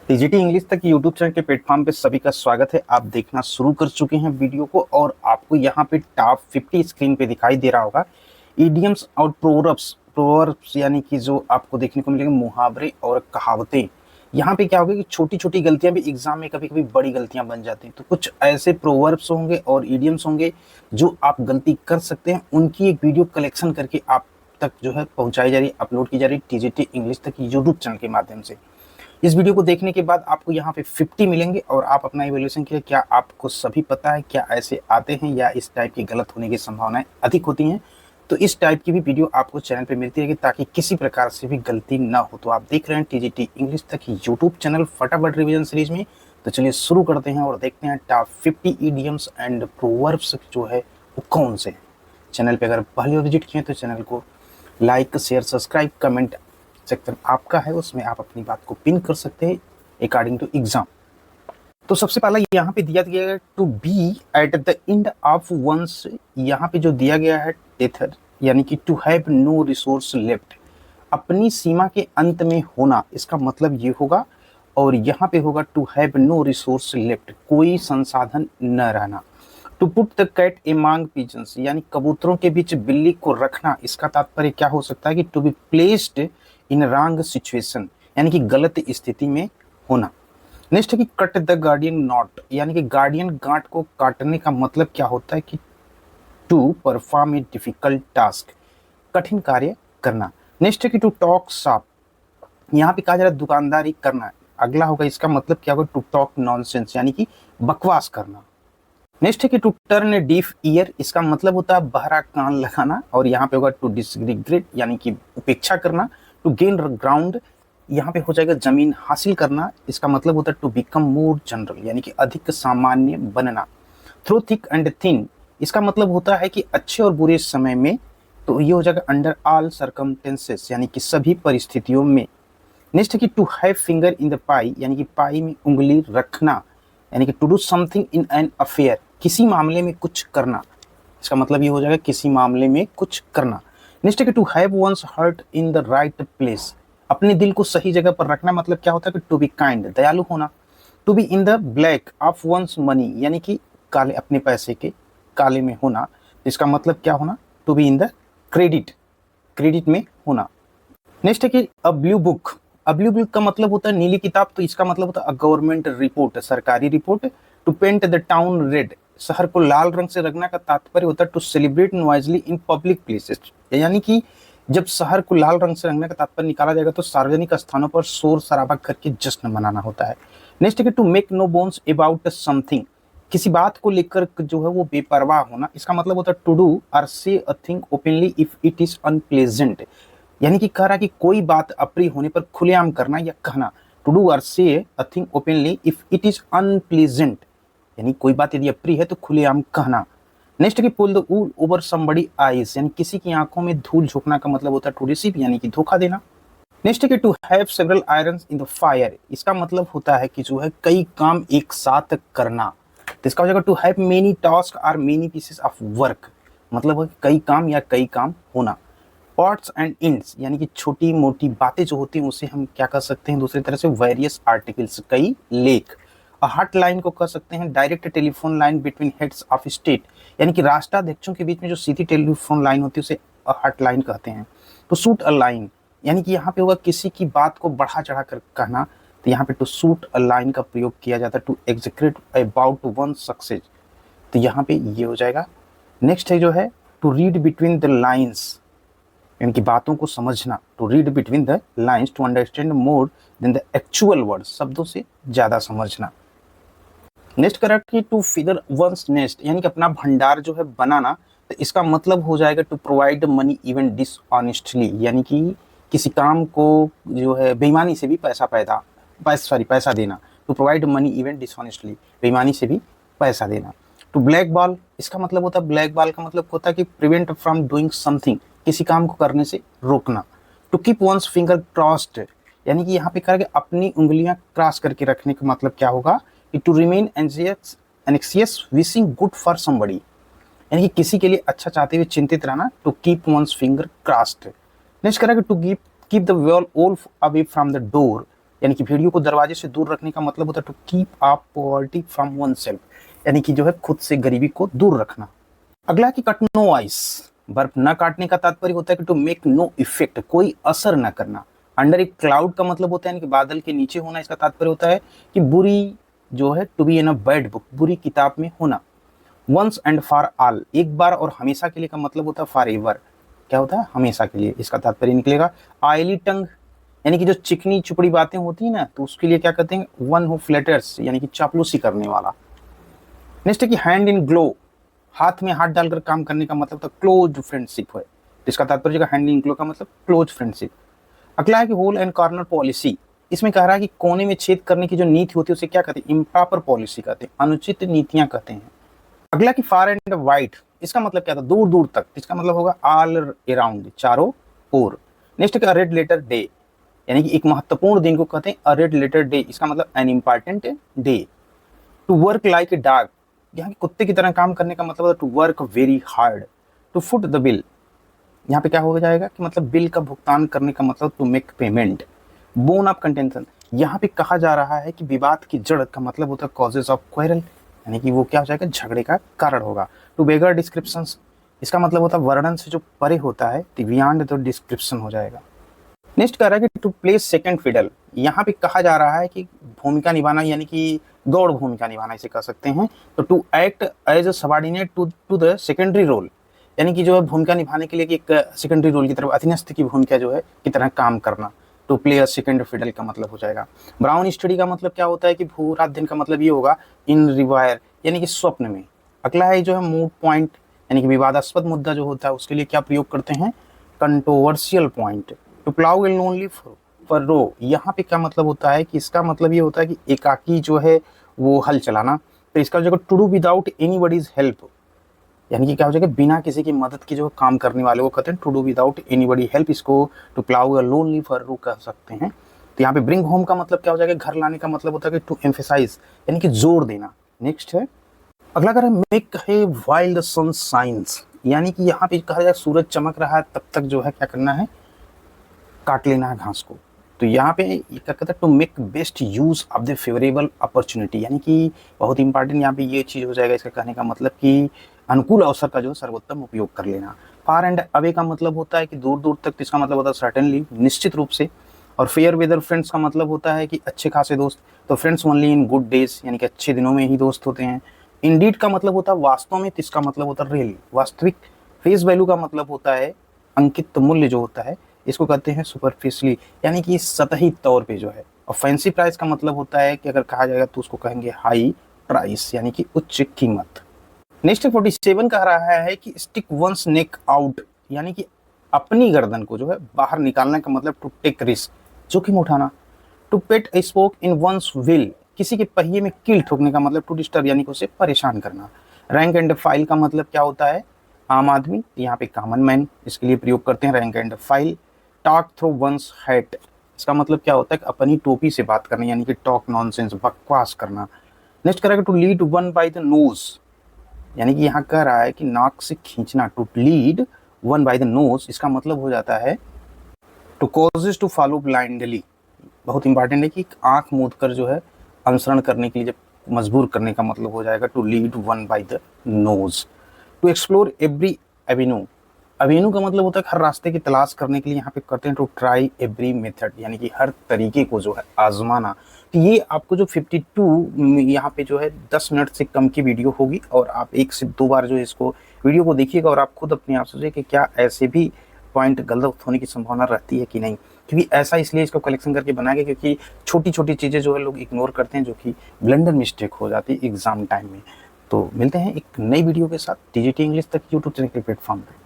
TGT English तक YouTube channel के platform पे सभी का स्वागत है। आप देखना शुरू कर चुके हैं वीडियो को और आपको यहाँ पे टॉप 50 स्क्रीन पे दिखाई दे रहा होगा इडियम्स और प्रोवर्ब्स यानी कि जो आपको देखने को मिलेंगे मुहावरे और कहावतें। यहाँ पे क्या होगा कि छोटी छोटी गलतियां भी एग्जाम में कभी कभी बड़ी गलतियां बन जाती हैं, तो कुछ ऐसे प्रोवर्ब्स होंगे और इडियम्स होंगे जो आप गलती कर सकते हैं, उनकी एक वीडियो कलेक्शन करके आप तक जो है पहुंचाई जा रही है, अपलोड की जा रही है टीजीटी इंग्लिश तक यूट्यूब चैनल के माध्यम से। इस वीडियो को देखने के बाद आपको यहाँ पे 50 मिलेंगे और आप अपना इवैल्यूएशन कीजिए, क्या आपको सभी पता है, क्या ऐसे आते हैं या इस टाइप की गलत होने की संभावनाएं अधिक होती हैं। तो इस टाइप की भी वीडियो आपको चैनल पे मिलती रहेगी ताकि किसी प्रकार से भी गलती ना हो। तो आप देख रहे हैं टीजीटी इंग्लिश तक यूट्यूब चैनल फटाफट रिवीजन सीरीज में। तो चलिए शुरू करते हैं और देखते हैं टॉप 50 इडियम्स एंड प्रोवर्ब्स जो है वो कौन से हैं। चैनल पे अगर पहली बार विजिट किए तो चैनल को like share subscribe comment section आपका है, उसमें आप अपनी बात को पिन कर सकते हैं अकॉर्डिंग टू एग्जाम। तो सबसे पहला यहाँ पे दिया गया है to be at the end of one's. यहाँ पे जो दिया गया है टेथर यानी कि to have no resource left, अपनी सीमा के अंत में होना, इसका मतलब ये होगा। और यहाँ पे होगा to have no resource left, कोई संसाधन न रहना। To put the cat among pigeons, यानी कबूतरों के बीच बिल्ली को रखना, इसका तात्पर्य क्या हो सकता है कि to be placed in wrong situation, यानी कि गलत स्थिति में होना। नेक्स्ट है कि कट द गार्डियन नॉट, यानी कि गार्डियन गांठ को काटने का मतलब क्या होता है कि to perform a difficult task, कठिन कार्य करना। नेक्स्ट है कि टू टॉक शॉप, यहाँ पे कहा जा रहा है दुकानदारी करना। अगला होगा इसका मतलब क्या होगा टू टॉक नॉनसेंस, यानी कि बकवास करना। नेक्स्ट है कि to turn a deaf ear, इसका मतलब होता है बहरा कान लगाना। और यहाँ पे होगा टू डिसरिग्रेट, यानी कि उपेक्षा करना। टू गेन ग्राउंड, यहाँ पे हो जाएगा जमीन हासिल करना, इसका मतलब होता है टू बिकम मोर जनरल, यानी कि अधिक सामान्य बनना। थ्रू थिक एंड थिन, इसका मतलब होता है कि अच्छे और बुरे समय में, तो ये हो जाएगा अंडर ऑल सर्कमस्टेंसेस, यानी कि सभी परिस्थितियों में। नेक्स्ट है कि to have finger in the pie, यानी कि पाई में उंगली रखना, यानी कि to do something in an affair, किसी मामले में कुछ करना, इसका मतलब ये हो जाएगा किसी मामले में कुछ करना। नेक्स्ट है कि to have one's heart in the right place, अपने दिल को सही जगह पर रखना, मतलब क्या होता है कि टू बी काइंड, दयालु होना। To be in the black of one's money, यानी कि काले, अपने पैसे के काले में होना, इसका मतलब क्या होना, to be in the credit में होना। नेक्स्ट है कि a blue book, a blue book का मतलब होता है नीली किताब, तो इसका मतलब होता है अ गवर्नमेंट रिपोर्ट, सरकारी report. To paint the town red, शहर को लाल रंग से रंगना का तात्पर्य होता है to celebrate noisily in public places, यानी कि जब शहर को लाल रंग से रंगने का तात्पर्य निकाला जाएगा तो सार्वजनिक स्थानों पर शोर शराबा करके जश्न मनाना होता है। नेक्स्ट है कि to make no bones about something, किसी बात को लेकर जो है वो बेपरवाह होना, इसका मतलब होता है टू डू और से a thing openly if it is unpleasant, यानी कि कह रहा कि कोई बात अप्रिय होने पर खुलेआम करना या कहना। टू डू और से a thing openly if it is unpleasant, यानी कोई बात यदि अप्रिय है तो खुलेआम कहना। नेक्स्ट है कि pull the wool over somebody eyes, यानी किसी की आंखों में धूल झोंकना का मतलब होता है टू रिसीव, यानी कि धोखा देना। नेक्स्ट है कि to have several irons in the fire, इसका मतलब होता है कि जो है कई काम एक साथ करना, तो इसका हो जाएगा टू हैव मेनी टास्क और मेनी पीसेस ऑफ वर्क, मतलब है कई काम या कई काम होना। पार्ट्स एंड इंड्स, यानी कि छोटी मोटी बातें जो होती हैं उसे हम क्या कर सकते हैं दूसरी तरह से वेरियस आर्टिकल्स, कई लेख। हॉट लाइन को कह सकते हैं direct telephone line between heads of state, यानी कि राष्ट्राध्यक्षों के बीच में जो सीधी टेलीफोन लाइन होती है उसे हॉट लाइन कहते हैं। तो सूट अ लाइन, यानी कि यहाँ पे होगा किसी की बात को बढ़ा चढ़ा कर कहना, तो यहाँ पे टू सूट अ लाइन का प्रयोग किया जाता है to execute about one success, तो यहाँ पे ये हो जाएगा। नेक्स्ट है जो है to read between the lines, यानी कि बातों को समझना, to read between the lines to understand more than the actual word, शब्दों से ज्यादा समझना। नेक्स्ट करेक्ट कि टू फिगर वंस नेस्ट, यानी कि अपना भंडार जो है बनाना, तो इसका मतलब हो जाएगा to provide money even dishonestly, यानी कि किसी काम को जो है बेईमानी से भी पैसा देना। To provide money even dishonestly, बेईमानी से भी पैसा देना। टू ब्लैक बॉल, इसका मतलब होता है, ब्लैक बॉल का मतलब होता है कि प्रिवेंट फ्रॉम डूइंग समथिंग, किसी काम को करने से रोकना। To keep one's finger crossed, यानी कि यहाँ पे करेंगे अपनी उंगलियां क्रॉस करके रखने का मतलब क्या होगा, to remain anxious wishing good for somebody, यानी कि किसी के लिए अच्छा चाहते हुए चिंतित रहना। To keep one's finger crossed. Next करेंगे to keep the wolf away from the door, यानी कि भेड़ियों को दरवाजे से दूर रखने का मतलब होता है to keep up poverty from oneself, यानी कि जो है खुद से गरीबी को दूर रखना। अगला कि कट नो आइस, बर्फ न काटने का तात्पर्य होता है कि टू मेक नो इफेक्ट, कोई असर न करना। अंडर एक क्लाउड का मतलब होता है कि बादल के नीचे होना, इसका तात्पर्य होता है कि बुरी जो है to be in a bad book, बुरी किताब में होना। वंस एंड फॉर ऑल, एक बार और हमेशा के लिए का मतलब होता है फॉर एवर, क्या होता है हमेशा के लिए, इसका तात्पर्य निकलेगा। ऑयली टंग, यानी कि जो चिकनी चुपड़ी बातें होती है ना, तो उसके लिए क्या कहते हैं, वन हु फ्लैटर्स, यानी कि चापलूसी करने वाला। नेक्स्ट है कि हैंड इन ग्लो, हाथ में हाथ डालकर काम करने का मतलब था क्लोज फ्रेंडशिप है, इसका तात्पर्य हैंड इन ग्लो का मतलब क्लोज फ्रेंडशिप। अगला है कि होल एंड कॉर्नर पॉलिसी, इसमें कह रहा है कि कोने में छेद करने की जो नीति होती है उसे क्या कहते हैं, इम्प्रॉपर पॉलिसी कहते हैं, अनुचित नीतियां कहते हैं। अगला कि फार एंड वाइड, इसका मतलब क्या था, दूर दूर तक, इसका मतलब होगा ऑल अराउंड, चारों ओर। नेक्स्ट है रेड लेटर डे, यानी कि एक महत्वपूर्ण दिन को कहते हैं अ रेड लेटर डे, इसका मतलब an important day. To work like a dog, यहाँ के कुत्ते की तरह काम करने का मतलब to work very hard. To foot the bill, यहाँ पे क्या हो जाएगा कि मतलब बिल का भुगतान करने का मतलब to make payment. Bone of contention, यहाँ पे कहा जा रहा है कि विवाद की जड़ का मतलब होता है कॉजेज ऑफ क्वेरल, यानी कि वो क्या हो जाएगा, झगड़े का कारण होगा। टू बेगर डिस्क्रिप्शंस, इसका मतलब होता है वर्णन से जो परे होता है, बियॉन्ड द डिस्क्रिप्शन हो जाएगा। नेक्स्ट कह रहा है कि टू प्ले सेकंड फिडल, यहाँ पे कहा जा रहा है कि भूमिका निभाना, यानी कि गौड़ भूमिका निभाना इसे कह सकते हैं। तो to act as a subordinate to the secondary role, यानी कि जो है भूमिका निभाने के लिए कि एक सेकेंडरी रोल की तरफ, अधीनस्थ की भूमिका जो है की तरह काम करना। To play a second fiddle का मतलब हो जाएगा। ब्राउन स्टडी का मतलब क्या होता है कि भूरा दिन का मतलब ये होगा इन रिवायर, यानी कि स्वप्न में। अगला है जो है मूड पॉइंट, यानी कि विवादास्पद मुद्दा जो होता है उसके लिए क्या प्रयोग करते हैं, controversial point. To plough a lonely furrow, यहाँ पे क्या मतलब होता है कि इसका मतलब ये होता है कि एकाकी जो है वो हल चलाना। तो इसका जो to do without anybody's help, यानी कि क्या हो जाएगा, बिना किसी की मदद के जो काम करने वाले को कहते हैं to do without anybody help, इसको to plough a lonely furrow कह सकते हैं। तो यहाँ पे ब्रिंग होम का मतलब क्या हो जाएगा, घर लाने का मतलब होता है कि टू एम्फेसाइज, यानी कि जोर देना। नेक्स्ट है अगला कह रहा है मेक है व्हाइल द सन शाइन्स, यानी कि यहाँ पे कहा जाए सूरज चमक रहा है तब तक जो है क्या करना है, काट लेना है घास को। तो यहाँ पे क्या कहता है to make best use of the favourable opportunity, यानी कि बहुत इंपॉर्टेंट यहाँ पे ये चीज़ हो जाएगा, इसका कहने का मतलब कि अनुकूल अवसर का जो सर्वोत्तम उपयोग कर लेना। फार एंड अवे का मतलब होता है कि दूर दूर तक, इसका मतलब होता है सर्टेनली, निश्चित रूप से। और फेयर वेदर फ्रेंड्स का मतलब होता है कि अच्छे खासे दोस्त, तो friends only in good days, यानी कि अच्छे दिनों में ही दोस्त होते हैं। इंडीड का मतलब होता है वास्तव में, इसका मतलब होता है रियली, वास्तविक। फेस वैल्यू का मतलब होता है अंकित मूल्य जो होता है, इसको कहते हैं सुपरफिशियली, यानी कि सतही तौर पे जो है। और फैंसी प्राइस का मतलब होता है कि अगर कहा जाएगा तो उसको कहेंगे हाई प्राइस, यानी कि उच्च कीमत। नेक्स्ट 47 कह रहा है कि स्टिक वंस नेक आउट, यानी कि अपनी गर्दन को जो है बाहर निकालने का मतलब टू टेक रिस्क, जोखिम उठाना। To put a spoke in one's wheel, किसी के पहिए में कील ठोकने का मतलब टू डिस्टर्ब, यानी कि उसे परेशान करना। रैंक एंड फाइल का मतलब क्या होता है, आम आदमी, यहाँ पे कॉमन मैन, इसके लिए प्रयोग करते हैं rank and file. Talk through once hat, इसका मतलब क्या होता है कि अपनी टोपी से बात करना, यानी कि टॉक नॉनसेंस, बकवास करना। नेक्स्ट करेगा to lead one by the nose, यानी कि यहाँ कह रहा है कि नाक से खींचना। To lead one by the nose, इसका मतलब हो जाता है to causes to follow blindly, बहुत इंपॉर्टेंट है कि आंख मूंद कर जो है अनुसरण करने के लिए जब मजबूर करने का मतलब हो जाएगा to lead one by the nose. To explore every avenue, avenue का मतलब होता है हर रास्ते की तलाश करने के लिए यहाँ पे करते हैं टू ट्राई एवरी मेथड, यानी कि हर तरीके को जो है आजमाना। तो ये आपको जो 52 यहाँ पे जो है 10 मिनट से कम की वीडियो होगी, और आप 1 से 2 बार जो है इसको वीडियो को देखिएगा और आप खुद अपने आप सोचिए कि क्या ऐसे भी पॉइंट गलत होने की संभावना रहती है कि नहीं। क्योंकि ऐसा इसलिए इसको कलेक्शन करके बनाया गया क्योंकि छोटी छोटी चीज़ें जो है लोग इग्नोर करते हैं, जो कि ब्लंडर मिस्टेक हो जाती है एग्जाम टाइम में। तो मिलते हैं एक नई वीडियो के साथ TGT इंग्लिश तक यूट्यूब चैनल के प्लेटफॉर्म पर।